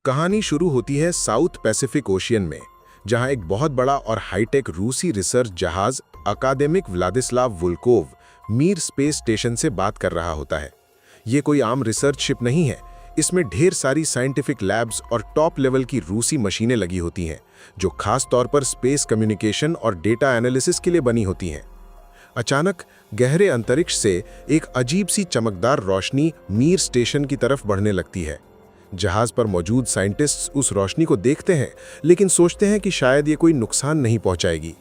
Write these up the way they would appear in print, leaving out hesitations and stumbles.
कहानी शुरू होती है साउथ पैसिफिक ओशियन में, जहां एक बहुत बड़ा और हाईटेक रूसी रिसर्च जहाज Akademik Vladislav Volkov Mir space station से बात कर रहा होता है। ये कोई आम रिसर्च शिप नहीं है। इसमें ढेर सारी साइंटिफिक लैब्स और टॉप लेवल की रूसी मशीनें लगी होती हैं, जो खास तौर पर स्पेस कम्युनिकेशन और डेटा एनालिसिस के लिए बनी होती हैं। अचानक गहरे अंतरिक्ष से एक अजीब सी चमकदार रोशनी मीर स्टेशन की तरफ बढ़ने लगती है। जहाज पर मौजूद साइंटिस्ट्स उस रोशनी को देखते हैं, लेकिन सोचते हैं कि शायद ये कोई नुकसान नहीं पहुंचाएगी।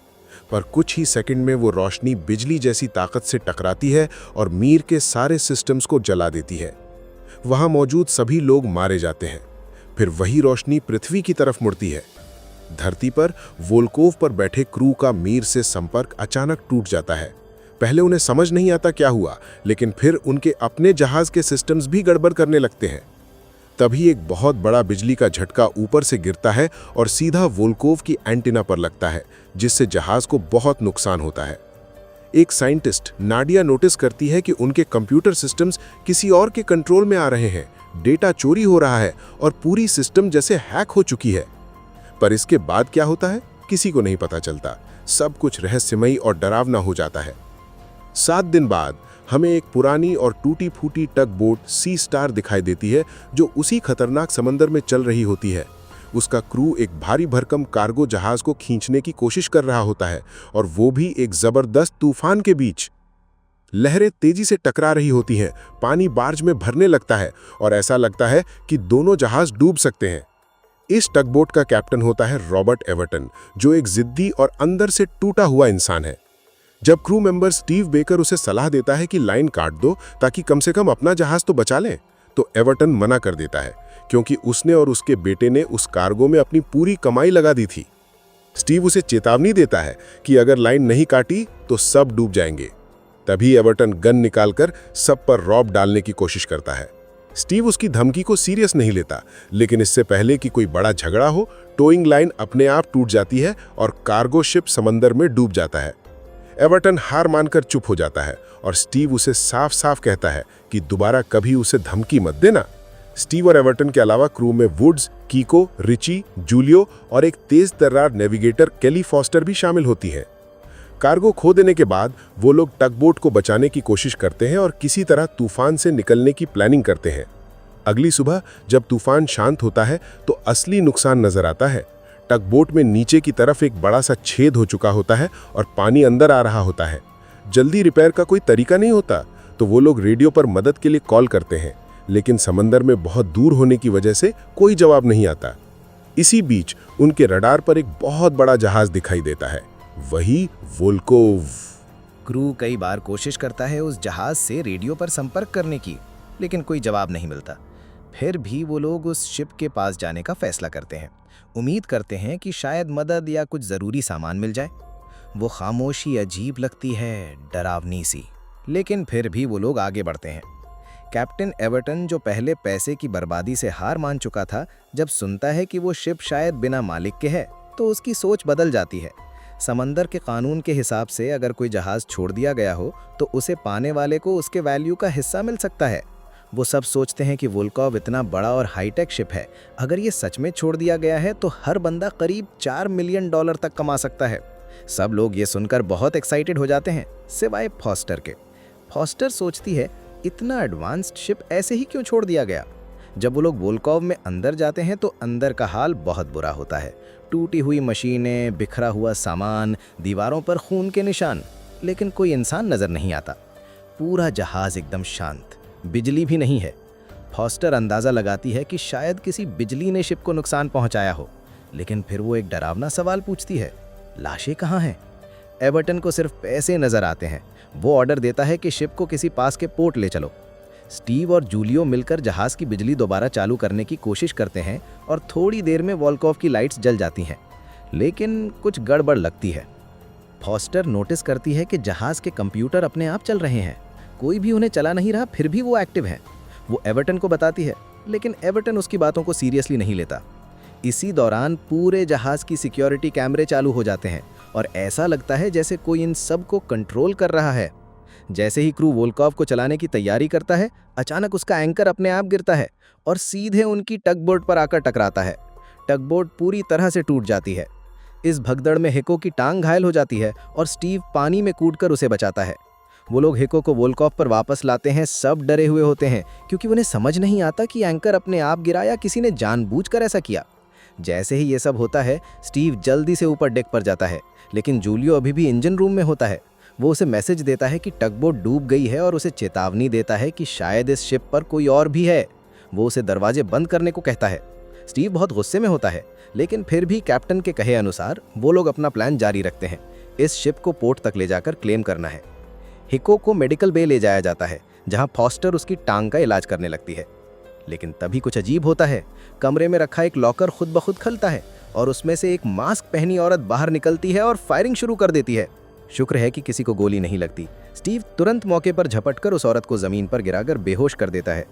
पर कुछ ही सेकंड में वो रोशनी बिजली जैसी ताकत से टकराती है और मीर के सारे सिस्टम्स को जला देती है। वहां मौजूद सभी लोग मारे जाते हैं। फिर वही रोशनी पृथ्वी की तरफ मुड़ती है। धरती पर वोल्कोव पर बैठे क्रू का मीर से संपर्क अचानक टूट जाता है। पहले उन्हें समझ नहीं आता क्या हुआ, लेकिन फिर उनके अपने जहाज के सिस्टम्स भी गड़बड़ करने लगते हैं। तभी एक बहुत बड़ा बिजली का झटका ऊपर से गिरता है और सीधा वोल्कोव की एंटीना पर लगता है, जिससे जहाज को बहुत नुकसान होता है। एक साइंटिस्ट नाडिया नोटिस करती है कि उनके कंप्यूटर सिस्टम्स किसी और के कंट्रोल में आ रहे हैं, डेटा चोरी हो रहा है और पूरी सिस्टम जैसे हैक हो चुकी है। पर इसके बाद क्या होता है, किसी को नहीं पता चलता। सब कुछ रहस्यमयी और डरावना हो जाता है। 7 दिन बाद हमें एक पुरानी और टूटी फूटी टग बोट सी स्टार दिखाई देती है, जो उसी खतरनाक समंदर में चल रही होती है। उसका क्रू एक भारी भरकम कार्गो जहाज को खींचने की कोशिश कर रहा होता है, और वो भी एक जबरदस्त तूफान के बीच। लहरें तेजी से टकरा रही होती हैं, पानी बार्ज में भरने लगता है और ऐसा लगता है कि दोनों जहाज डूब सकते हैं। इस टगबोट का कैप्टन होता है रॉबर्ट एवर्टन, जो एक जिद्दी और अंदर से टूटा हुआ इंसान है। जब क्रू मेंबर स्टीव बेकर उसे सलाह देता है कि लाइन काट दो ताकि कम से कम अपना जहाज तो बचा लें, तो एवर्टन मना कर देता है, क्योंकि उसने और उसके बेटे ने उस कार्गो में अपनी पूरी कमाई लगा दी थी। स्टीव उसे चेतावनी देता है कि अगर लाइन नहीं काटी तो सब डूब जाएंगे। तभी एवर्टन गन निकालकर सब पर रॉब डालने की कोशिश करता है। स्टीव उसकी धमकी को सीरियस नहीं लेता, लेकिन इससे पहले कि कोई बड़ा झगड़ा हो, टोइंग लाइन अपने आप टूट जाती है और कार्गो शिप समंदर में डूब जाता है। एवर्टन हार मानकर चुप हो जाता है और स्टीव उसे साफ साफ कहता है कि दोबारा कभी उसे धमकी मत देना। स्टीव और एवर्टन के अलावा क्रू में वुड्स, कीको, रिची, जूलियो और एक तेज तर्रार नेविगेटर केली फॉस्टर भी शामिल होती हैं। कार्गो खो देने के बाद वो लोग टगबोट को बचाने की कोशिश करते हैं और किसी तरह तूफान से निकलने की प्लानिंग करते हैं। अगली सुबह जब तूफान शांत होता है तो असली नुकसान नजर आता है। टगबोट में नीचे की तरफ एक बड़ा सा छेद हो चुका होता है और पानी अंदर आ रहा होता है। जल्दी रिपेयर का कोई तरीका नहीं होता, तो वो लोग रेडियो पर मदद के लिए कॉल करते हैं, लेकिन समंदर में बहुत दूर होने की वजह से कोई जवाब नहीं आता। इसी बीच उनके रडार पर एक बहुत बड़ा जहाज दिखाई देता है, वही वोल्कोव। क्रू कई बार कोशिश करता है उस जहाज से रेडियो पर संपर्क करने की, लेकिन कोई जवाब नहीं मिलता। फिर भी वो लोग उस शिप के पास जाने का फैसला करते हैं। उम्मीद करते हैं कि शायद मदद या कुछ ज़रूरी सामान मिल जाए। वो खामोशी अजीब लगती है, डरावनी सी, लेकिन फिर भी वो लोग आगे बढ़ते हैं। कैप्टन एवर्टन, जो पहले पैसे की बर्बादी से हार मान चुका था, जब सुनता है कि वो शिप शायद बिना मालिक के है, तो उसकी सोच बदल जाती है। समंदर के कानून के हिसाब से अगर कोई जहाज़ छोड़ दिया गया हो तो उसे पाने वाले को उसके वैल्यू का हिस्सा मिल सकता है। वो सब सोचते हैं कि वोल्कोव इतना बड़ा और हाईटेक शिप है, अगर ये सच में छोड़ दिया गया है तो हर बंदा करीब $4 मिलियन तक कमा सकता है। सब लोग ये सुनकर बहुत एक्साइटेड हो जाते हैं, सिवाय फॉस्टर के। फॉस्टर सोचती है, इतना एडवांस्ड शिप ऐसे ही क्यों छोड़ दिया गया। जब वो लोग वोल्कोव में अंदर जाते हैं तो अंदर का हाल बहुत बुरा होता है। टूटी हुई मशीनें, बिखरा हुआ सामान, दीवारों पर खून के निशान, लेकिन कोई इंसान नजर नहीं आता। पूरा जहाज एकदम शांत, बिजली भी नहीं है। फॉस्टर अंदाज़ा लगाती है कि शायद किसी बिजली ने शिप को नुकसान पहुंचाया हो, लेकिन फिर वो एक डरावना सवाल पूछती है, लाशें कहाँ हैं। एवर्टन को सिर्फ पैसे नजर आते हैं। वो ऑर्डर देता है कि शिप को किसी पास के पोर्ट ले चलो। स्टीव और जूलियो मिलकर जहाज की बिजली दोबारा चालू करने की कोशिश करते हैं और थोड़ी देर में वोल्कोव की लाइट्स जल जाती हैं, लेकिन कुछ गड़बड़ लगती है। फॉस्टर नोटिस करती है कि जहाज के कंप्यूटर अपने आप चल रहे हैं, कोई भी उन्हें चला नहीं रहा, फिर भी वो एक्टिव हैं। वो एवर्टन को बताती है, लेकिन एवर्टन उसकी बातों को सीरियसली नहीं लेता। इसी दौरान पूरे जहाज की सिक्योरिटी कैमरे चालू हो जाते हैं और ऐसा लगता है जैसे कोई इन सब को कंट्रोल कर रहा है। जैसे ही क्रू वोल्कोव को चलाने की तैयारी करता है, अचानक उसका एंकर अपने आप गिरता है और सीधे उनकी टगबोट पर आकर टकराता है। टगबोट पूरी तरह से टूट जाती है। इस भगदड़ में हिको की टांग घायल हो जाती है और स्टीव पानी में कूदकर उसे बचाता है। वो लोग हिको को वोल्कोव पर वापस लाते हैं। सब डरे हुए होते हैं क्योंकि उन्हें समझ नहीं आता कि एंकर अपने आप गिरा या किसी ने जानबूझकर ऐसा किया। जैसे ही ये सब होता है, स्टीव जल्दी से ऊपर डेक पर जाता है, लेकिन जूलियो अभी भी इंजन रूम में होता है। वो उसे मैसेज देता है कि टगबोट डूब गई है और उसे चेतावनी देता है कि शायद इस शिप पर कोई और भी है। वो उसे दरवाजे बंद करने को कहता है। स्टीव बहुत गुस्से में होता है, लेकिन फिर भी कैप्टन के कहे अनुसार वो लोग अपना प्लान जारी रखते हैं। इस शिप को पोर्ट तक ले जाकर क्लेम करना है। हिको को मेडिकल बे ले जाया जाता है, जहां फॉस्टर उसकी टांग का इलाज करने लगती है। लेकिन तभी कुछ अजीब होता है। कमरे में रखा एक लॉकर खुद ब खुद खुलता है और उसमें से एक मास्क पहनी औरत बाहर निकलती है और फायरिंग शुरू कर देती है। शुक्र है कि किसी को गोली नहीं लगती। स्टीव तुरंत मौके पर झपटकर उस औरत को जमीन पर गिराकर बेहोश कर देता है।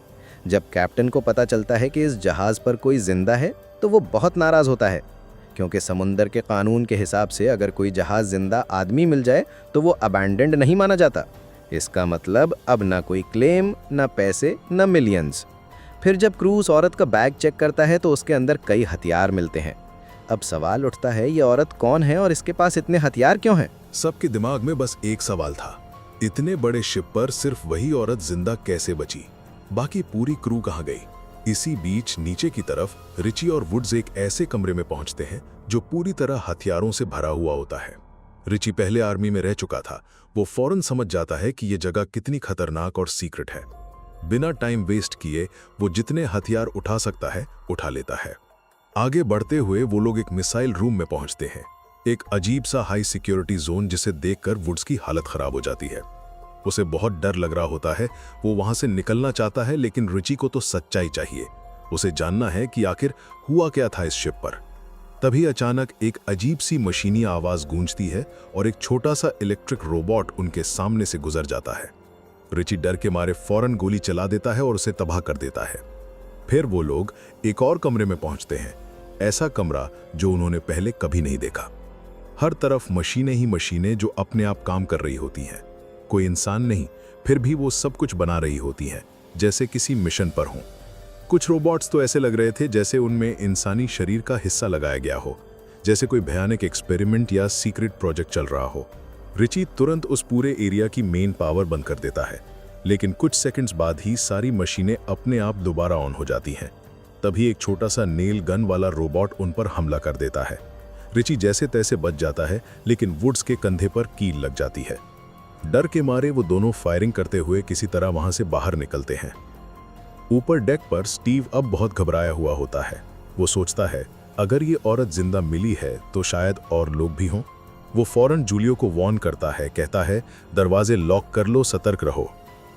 जब कैप्टन को पता चलता है कि इस जहाज पर कोई जिंदा है, तो वो बहुत नाराज होता है, क्योंकि समुंदर के कानून के हिसाब से अगर कोई जहाज जिंदा आदमी मिल जाए तो वो अबैंडन्ड नहीं माना जाता। इसका मतलब अब ना कोई क्लेम, ना पैसे, ना मिलियंस। फिर जब क्रू उस औरत का बैग चेक करता है तो उसके अंदर कई हथियार मिलते हैं। अब सवाल उठता है, ये औरत कौन है और इसके पास इतने हथियार क्यों हैं? सबके दिमाग में बस एक सवाल था, इतने बड़े शिप पर सिर्फ वही औरत जिंदा कैसे बची? बाकी पूरी क्रू कहाँ गई? इसी बीच नीचे की तरफ रिची और वुड्स एक ऐसे कमरे में पहुंचते हैं जो पूरी तरह हथियारों से भरा हुआ होता है। रिची पहले आर्मी में रह चुका था। वो फौरन समझ जाता है कि ये जगह कितनी खतरनाक और सीक्रेट है। बिना टाइम वेस्ट किए वो जितने हथियार उठा सकता है उठा लेता है। आगे बढ़ते हुए वो लोग एक मिसाइल रूम में पहुंचते हैं, एक अजीब सा हाई सिक्योरिटी जोन जिसे देखकर वुड्स की हालत खराब हो जाती है। उसे बहुत डर लग रहा होता है। वो वहां से निकलना चाहता है, लेकिन रिची को तो सच्चाई चाहिए। उसे जानना है कि आखिर हुआ क्या था इस शिप पर। तभी अचानक एक अजीब सी मशीनी आवाज गूंजती है और एक छोटा सा इलेक्ट्रिक रोबोट उनके सामने से गुजर जाता है। रिची डर के मारे फौरन गोली चला देता है और उसे तबाह कर देता है। फिर वो लोग एक और कमरे में पहुंचते हैं, ऐसा कमरा जो उन्होंने पहले कभी नहीं देखा। हर तरफ मशीनें ही मशीनें जो अपने आप काम कर रही होती हैं। कोई इंसान नहीं, फिर भी वो सब कुछ बना रही होती हैं, जैसे किसी मिशन पर हों। कुछ रोबोट्स तो ऐसे लग रहे थे जैसे उनमें इंसानी शरीर का हिस्सा लगाया गया हो, जैसे कोई भयानक एक्सपेरिमेंट या सीक्रेट प्रोजेक्ट चल रहा हो। रिची तुरंत उस पूरे एरिया की मेन पावर बंद कर देता है, लेकिन कुछ सेकंड्स बाद ही सारी मशीनें अपने आप दोबारा ऑन हो जाती हैं। तभी एक छोटा सा नेल गन वाला रोबोट उन पर हमला कर देता है। रिची जैसे तैसे बच जाता है, लेकिन वुड्स के कंधे पर कील लग जाती है। डर के मारे वो दोनों फायरिंग करते हुए किसी तरह वहां से बाहर निकलते हैं। ऊपर डेक पर स्टीव अब बहुत घबराया हुआ होता है। वो सोचता है, अगर ये औरत जिंदा मिली है तो शायद और लोग भी हों। वो फौरन जूलियो को वार्न करता है, कहता है दरवाजे लॉक कर लो, सतर्क रहो।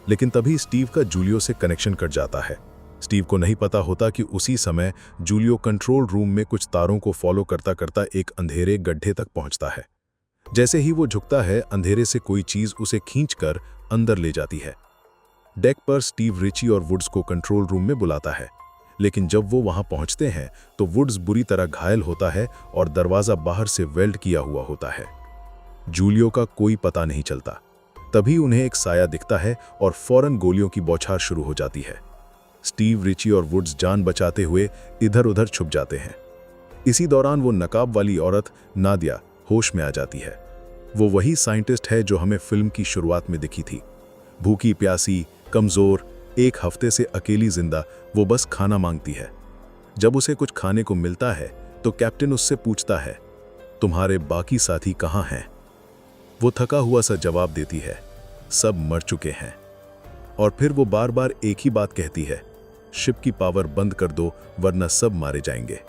लेकिन तभी स्टीव का जूलियो से कनेक्शन कट जाता है। स्टीव को नहीं पता होता कि उसी समय जूलियो कंट्रोल रूम में कुछ तारों को फॉलो करता करता एक अंधेरे गड्ढे तक पहुंचता है। जैसे ही वो झुकता है, अंधेरे से कोई चीज उसे खींचकर अंदर ले जाती है। डेक पर स्टीव रिची और वुड्स को कंट्रोल रूम में बुलाता है, लेकिन जब वो वहां पहुंचते हैं तो वुड्स बुरी तरह घायल होता है और दरवाजा बाहर से वेल्ड किया हुआ होता है। जूलियो का कोई पता नहीं चलता। तभी उन्हें एक साया दिखता है और फौरन गोलियों की बौछार शुरू हो जाती है। स्टीव, रिची और वुड्स जान बचाते हुए इधर उधर छुप जाते हैं। इसी दौरान वो नकाब वाली औरत नादिया होश में आ जाती है। वो वही साइंटिस्ट है जो हमें फिल्म की शुरुआत में दिखी थी। भूखी प्यासी, कमजोर, एक हफ्ते से अकेली जिंदा, वो बस खाना मांगती है। जब उसे कुछ खाने को मिलता है तो कैप्टन उससे पूछता है, तुम्हारे बाकी साथी कहाँ हैं? वो थका हुआ सा जवाब देती है, सब मर चुके हैं। और फिर वो बार बार एक ही बात कहती है, शिप की पावर बंद कर दो वरना सब मारे जाएंगे।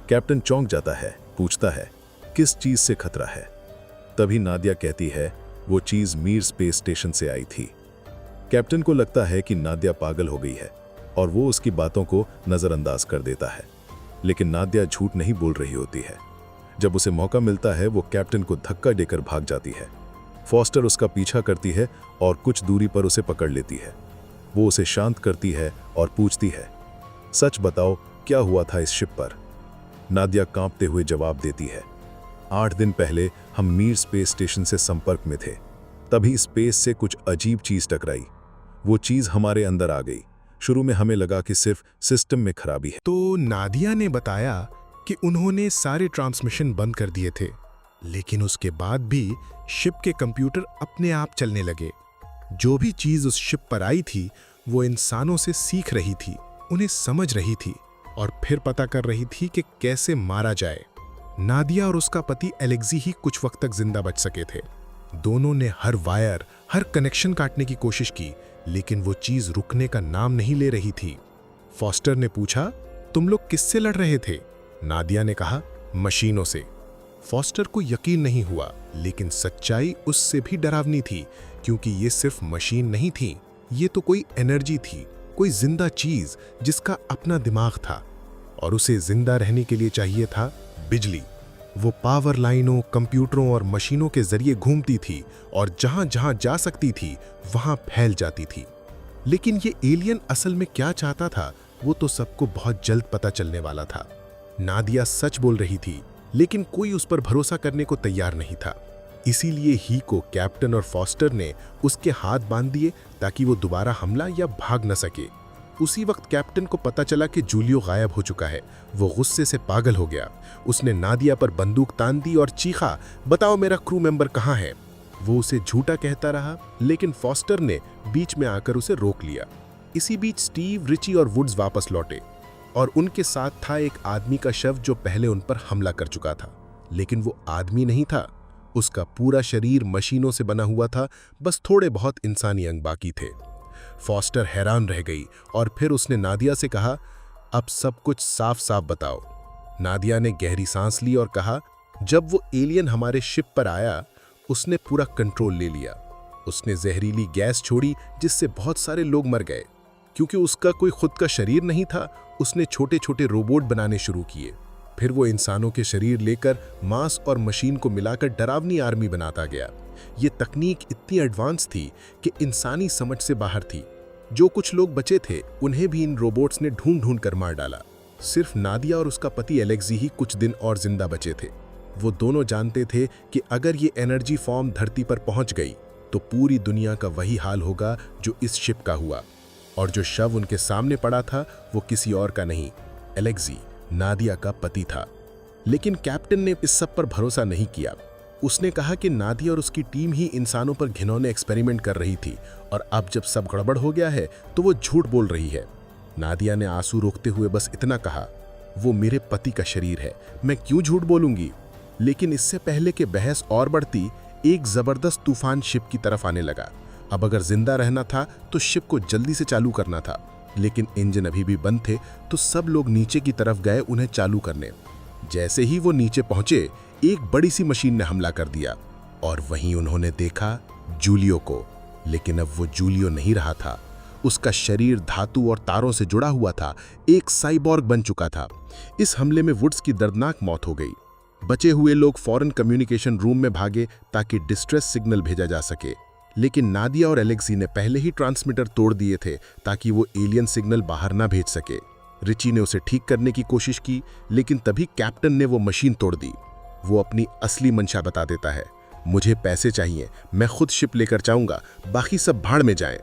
कैप्टन चौंक जाता है, पूछता है किस चीज से खतरा है? तभी नादिया कहती है वो चीज मीर स्पेस स्टेशन से आई थी। कैप्टन को लगता है कि नादिया पागल हो गई है और वो उसकी बातों को नजरअंदाज कर देता है, लेकिन नादिया झूठ नहीं बोल रही होती है। जब उसे मौका मिलता है वो कैप्टन को धक्का देकर भाग जाती है। फॉस्टर उसका पीछा करती है और कुछ दूरी पर उसे पकड़ लेती है। वो उसे शांत करती है और पूछती है, सच बताओ क्या हुआ था इस शिप पर? नादिया कांपते हुए जवाब देती है, 8 दिन पहले हम मीर स्पेस स्टेशन से संपर्क में थे। तभी स्पेस से कुछ अजीब चीज टकराई। वो चीज हमारे अंदर आ गई। शुरू में हमें लगा कि सिर्फ सिस्टम में खराबी है। तो नादिया ने बताया कि उन्होंने सारे ट्रांसमिशन बंद कर दिए थे, लेकिन उसके बाद भी शिप के कंप्यूटर अपने आप चलने लगे। जो भी चीज उस शिप पर आई थी वो इंसानों से सीख रही थी, उन्हें समझ रही थी और फिर पता कर रही थी कि कैसे मारा जाए। नादिया और उसका पति एलेक्सी ही कुछ वक्त तक जिंदा बच सके थे। दोनों ने हर वायर, हर कनेक्शन काटने की कोशिश की, लेकिन वो चीज रुकने का नाम नहीं ले रही थी। फॉस्टर ने पूछा, तुम लोग किससे लड़ रहे थे? नादिया ने कहा, मशीनों से। फॉस्टर को यकीन नहीं हुआ, लेकिन सच्चाई उससे भी डरावनी थी, क्योंकि ये सिर्फ मशीन नहीं थी, ये तो कोई एनर्जी थी, कोई जिंदा चीज जिसका अपना दिमाग था, और उसे जिंदा रहने के लिए चाहिए था बिजली। वो पावर लाइनों, कंप्यूटरों और मशीनों के जरिए घूमती थी और जहां जहां जा सकती थी वहां फैल जाती थी। लेकिन ये एलियन असल में क्या चाहता था वो तो सबको बहुत जल्द पता चलने वाला था। नादिया सच बोल रही थी, लेकिन कोई उस पर भरोसा करने को तैयार नहीं था। इसीलिए ही को कैप्टन और फॉस्टर ने उसके हाथ बांध दिए ताकि वो दोबारा हमला या भाग न सके। उसी वक्त कैप्टन को पता चला कि जूलियो गायब हो चुका है। वो गुस्से से पागल हो गया। उसने नादिया पर बंदूक तान दी और चीखा, बताओ मेरा क्रू मेंबर कहाँ है? वो उसे झूठा कहता रहा, लेकिन फॉस्टर ने बीच में आकर उसे रोक लिया। इसी बीच स्टीव, रिची और वुड्स वापस लौटे और उनके साथ था एक आदमी का शव जो पहले उन पर हमला कर चुका था। लेकिन वो आदमी नहीं था, उसका पूरा शरीर मशीनों से बना हुआ था, बस थोड़े बहुत इंसानी अंग बाकी थे। फॉस्टर हैरान रह गई और फिर उसने नादिया से कहा, अब सब कुछ साफ साफ बताओ। नादिया ने गहरी सांस ली और कहा, जब वो एलियन हमारे शिप पर आया उसने पूरा कंट्रोल ले लिया। उसने जहरीली गैस छोड़ी जिससे बहुत सारे लोग मर गए। क्योंकि उसका कोई खुद का शरीर नहीं था, उसने छोटे छोटे रोबोट बनाने शुरू किए। फिर वो इंसानों के शरीर लेकर मांस और मशीन को मिलाकर डरावनी आर्मी बनाता गया। ये तकनीक इतनी एडवांस थी कि इंसानी समझ से बाहर थी। जो कुछ लोग बचे थे उन्हें भी इन रोबोट्स ने ढूंढ ढूंढ कर मार डाला। सिर्फ नादिया और उसका पति एलेक्सी ही कुछ दिन और जिंदा बचे थे। वो दोनों जानते थे कि अगर ये एनर्जी फॉर्म धरती पर पहुंच गई तो पूरी दुनिया का वही हाल होगा जो इस शिप का हुआ। और जो शव उनके सामने पड़ा था वो किसी और का नहीं, एलेक्सी, नादिया का पति था। लेकिन कैप्टन ने इस सब पर भरोसा नहीं किया। उसने कहा कि नादिया और उसकी टीम ही इंसानों पर घिनौने एक्सपेरिमेंट कर रही थी और अब जब सब गड़बड़ हो गया है तो वो झूठ बोल रही है। नादिया ने आंसू रोकते हुए बस इतना कहा, वो मेरे पति का शरीर है, मैं क्यों झूठ बोलूंगी? लेकिन इससे पहले कि बहस और बढ़ती, एक जबरदस्त तूफान शिप की तरफ आने लगा। अब अगर जिंदा रहना था तो शिप को जल्दी से चालू करना था, लेकिन इंजन अभी भी बंद थे तो सब लोग नीचे की तरफ गए उन्हें चालू करने। जैसे ही वो नीचे पहुंचे एक बड़ी सी मशीन ने हमला कर दिया और वहीं उन्होंने देखा जूलियो को। लेकिन अब वो जूलियो नहीं रहा था, उसका शरीर धातु और तारों से जुड़ा हुआ था, एक साइबॉर्ग बन चुका था। इस हमले में वुड्स की दर्दनाक मौत हो गई। बचे हुए लोग फॉरेन कम्युनिकेशन रूम में भागे ताकि डिस्ट्रेस सिग्नल भेजा जा सके। लेकिन नादिया और एलेक्सी ने पहले ही ट्रांसमीटर तोड़ दिए थे ताकि वो एलियन सिग्नल बाहर ना भेज सके। रिची ने उसे ठीक करने की कोशिश की, लेकिन तभी कैप्टन ने वो मशीन तोड़ दी। वो अपनी असली मंशा बता देता है, मुझे पैसे चाहिए, मैं खुद शिप लेकर जाऊंगा, बाकी सब भाड़ में जाएं।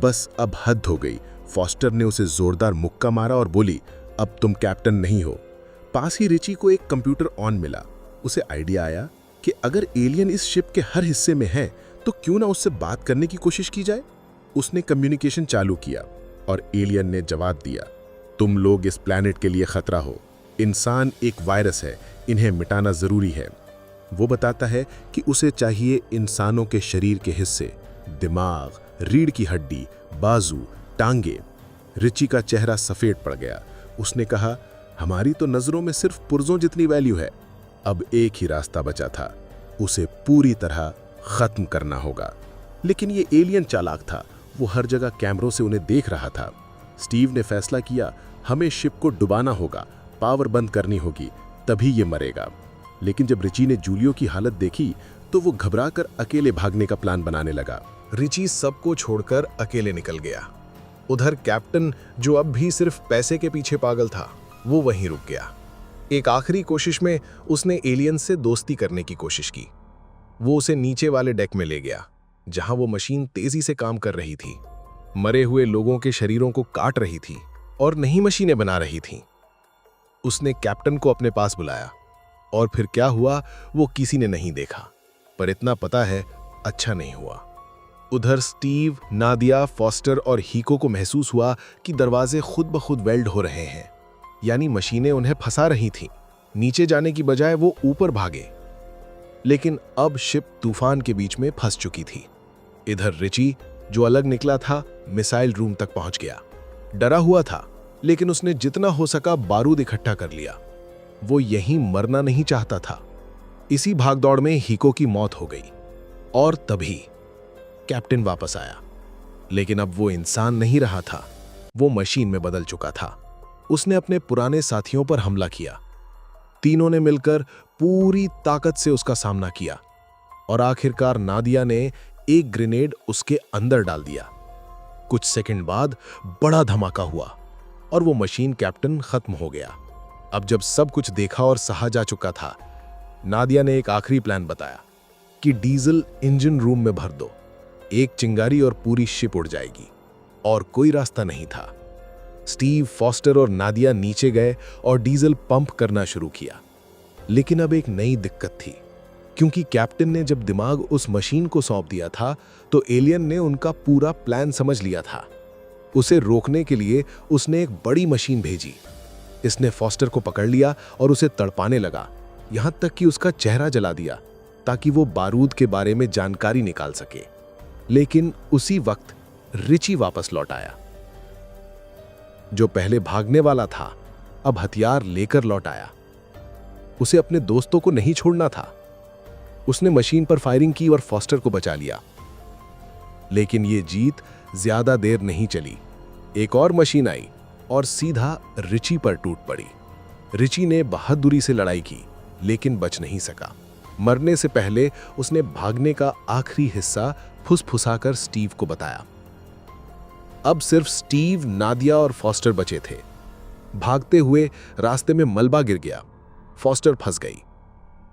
बस अब हद हो गई। फॉस्टर ने उसे जोरदार मुक्का मारा और बोली, अब तुम कैप्टन नहीं हो। पास ही रिची को एक कंप्यूटर ऑन मिला। उसे आइडिया आया कि अगर एलियन इस शिप के हर हिस्से में है तो क्यों ना उससे बात करने की कोशिश की जाए। उसने कम्युनिकेशन चालू किया और एलियन ने जवाब दिया, तुम लोग इस प्लैनेट के लिए खतरा हो। इंसान एक वायरस है, इन्हें मिटाना जरूरी है। वो बताता है कि उसे चाहिए इंसानों के शरीर के हिस्से, दिमाग, रीढ़ की हड्डी, बाजू, टांगे। रिची का चेहरा सफेद पड़ गया। उसने कहा, हमारी तो नजरों में सिर्फ पुर्जों जितनी वैल्यू है। अब एक ही रास्ता बचा था, उसे पूरी तरह खत्म करना होगा। लेकिन ये एलियन चालाक था, वो हर जगह कैमरों से उन्हें देख रहा था। स्टीव ने फैसला किया, हमें शिप को डुबाना होगा, पावर बंद करनी होगी, तभी ये मरेगा। लेकिन जब रिची ने जूलियो की हालत देखी तो वो घबराकर अकेले भागने का प्लान बनाने लगा। रिची सबको छोड़कर अकेले निकल गया। उधर कैप्टन, जो अब भी सिर्फ पैसे के पीछे पागल था, वो वहीं रुक गया। एक आखिरी कोशिश में उसने एलियन से दोस्ती करने की कोशिश की। वो उसे नीचे वाले डेक में ले गया जहां वो मशीन तेजी से काम कर रही थी, मरे हुए लोगों के शरीरों को काट रही थी और नई मशीनें बना रही थीं। उसने कैप्टन को अपने पास बुलाया और फिर क्या हुआ वो किसी ने नहीं देखा, पर इतना पता है अच्छा नहीं हुआ। उधर स्टीव, नादिया, फॉस्टर और हीको को महसूस हुआ कि दरवाजे खुद ब खुद वेल्ड हो रहे हैं, यानी मशीनें उन्हें फंसा रही थीं। नीचे जाने की बजाय वो ऊपर भागे, लेकिन अब शिप तूफान के बीच में फंस चुकी थी। इधर रिची, जो अलग निकला था, मिसाइल रूम तक पहुंच गया। डरा हुआ था, लेकिन उसने जितना हो सका बारूद इकट्ठा कर लिया। वो यहीं मरना नहीं चाहता था। इसी भागदौड़ में हीको की मौत हो गई और तभी कैप्टन वापस आया, लेकिन अब वो इंसान नहीं रहा था, वो मशीन में बदल चुका था। उसने अपने पुराने साथियों पर हमला किया। तीनों ने मिलकर पूरी ताकत से उसका सामना किया और आखिरकार नादिया ने एक ग्रेनेड उसके अंदर डाल दिया। कुछ सेकंड बाद बड़ा धमाका हुआ और वो मशीन कैप्टन खत्म हो गया। अब जब सब कुछ देखा और सहा जा चुका था, नादिया ने एक आखिरी प्लान बताया कि डीजल इंजन रूम में भर दो, एक चिंगारी और पूरी शिप उड़ जाएगी। और कोई रास्ता नहीं था। स्टीव, फॉस्टर और नादिया नीचे गए और डीजल पंप करना शुरू किया। लेकिन अब एक नई दिक्कत थी, क्योंकि कैप्टन ने जब दिमाग उस मशीन को सौंप दिया था तो एलियन ने उनका पूरा प्लान समझ लिया था। उसे रोकने के लिए उसने एक बड़ी मशीन भेजी। इसने फॉस्टर को पकड़ लिया और उसे तड़पाने लगा, यहां तक कि उसका चेहरा जला दिया ताकि वो बारूद के बारे में जानकारी निकाल सके। लेकिन उसी वक्त रिची वापस लौट आया। जो पहले भागने वाला था, अब हथियार लेकर लौट आया। उसे अपने दोस्तों को नहीं छोड़ना था। उसने मशीन पर फायरिंग की और फॉस्टर को बचा लिया। लेकिन ये जीत ज्यादा देर नहीं चली। एक और मशीन आई और सीधा रिची पर टूट पड़ी। रिची ने बहादुरी से लड़ाई की, लेकिन बच नहीं सका। मरने से पहले उसने भागने का आखिरी हिस्सा फुसफुसाकर स्टीव को बताया। अब सिर्फ स्टीव, नादिया और फॉस्टर बचे थे। भागते हुए रास्ते में मलबा गिर गया। फॉस्टर फंस गई।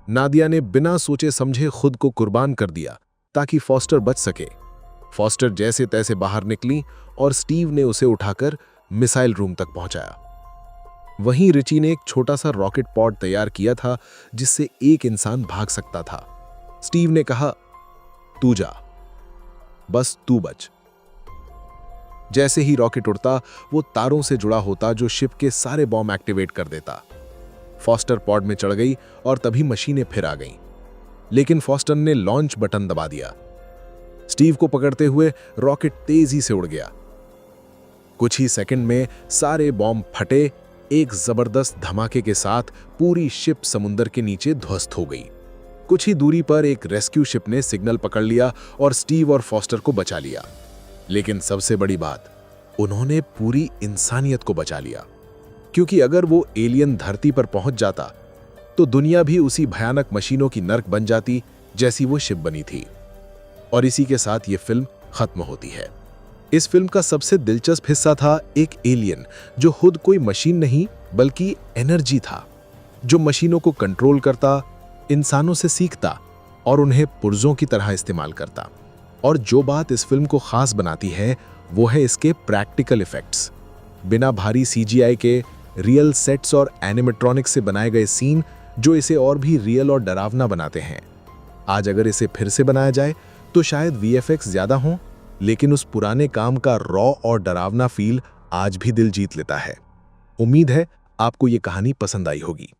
नादिया ने बिना सोचे समझे खुद को कुर्बान कर दिया ताकि फॉस्टर बच सके। फॉस्टर जैसे तैसे बाहर निकली और स्टीव ने उसे उठाकर मिसाइल रूम तक पहुंचाया। वहीं रिची ने एक छोटा सा रॉकेट पॉड तैयार किया था जिससे एक इंसान भाग सकता था। स्टीव ने कहा, तू जा, बस तू बच। जैसे ही रॉकेट उड़ता, वो तारों से जुड़ा होता जो शिप के सारे बॉम्ब एक्टिवेट कर देता। फॉस्टर पॉड में चढ़ गई और तभी मशीनें फिर आ गईं। लेकिन फॉस्टर ने लॉन्च बटन दबा दिया। स्टीव को पकड़ते हुए रॉकेट तेजी से उड़ गया। कुछ ही सेकंड में सारे बॉम्ब फटे। एक जबरदस्त धमाके के साथ पूरी शिप समुद्र के नीचे ध्वस्त हो गई। कुछ ही दूरी पर एक रेस्क्यू शिप ने सिग्नल पकड़ लिया और स्टीव और फॉस्टर को बचा लिया। लेकिन सबसे बड़ी बात, उन्होंने पूरी इंसानियत को बचा लिया, क्योंकि अगर वो एलियन धरती पर पहुंच जाता तो दुनिया भी उसी भयानक मशीनों की नर्क बन जाती जैसी वो शिप बनी थी। और इसी के साथ ये फिल्म खत्म होती है। इस फिल्म का सबसे दिलचस्प हिस्सा था एक एलियन जो खुद कोई मशीन नहीं बल्कि एनर्जी था, जो मशीनों को कंट्रोल करता, इंसानों से सीखता और उन्हें पुर्जों की तरह इस्तेमाल करता। और जो बात इस फिल्म को खास बनाती है वो है इसके प्रैक्टिकल इफेक्ट्स। बिना भारी सीजीआई के रियल सेट्स और एनिमेट्रॉनिक्स से बनाए गए सीन जो इसे और भी रियल और डरावना बनाते हैं। आज अगर इसे फिर से बनाया जाए तो शायद वीएफएक्स ज्यादा हों, लेकिन उस पुराने काम का रॉ और डरावना फील आज भी दिल जीत लेता है। उम्मीद है आपको ये कहानी पसंद आई होगी।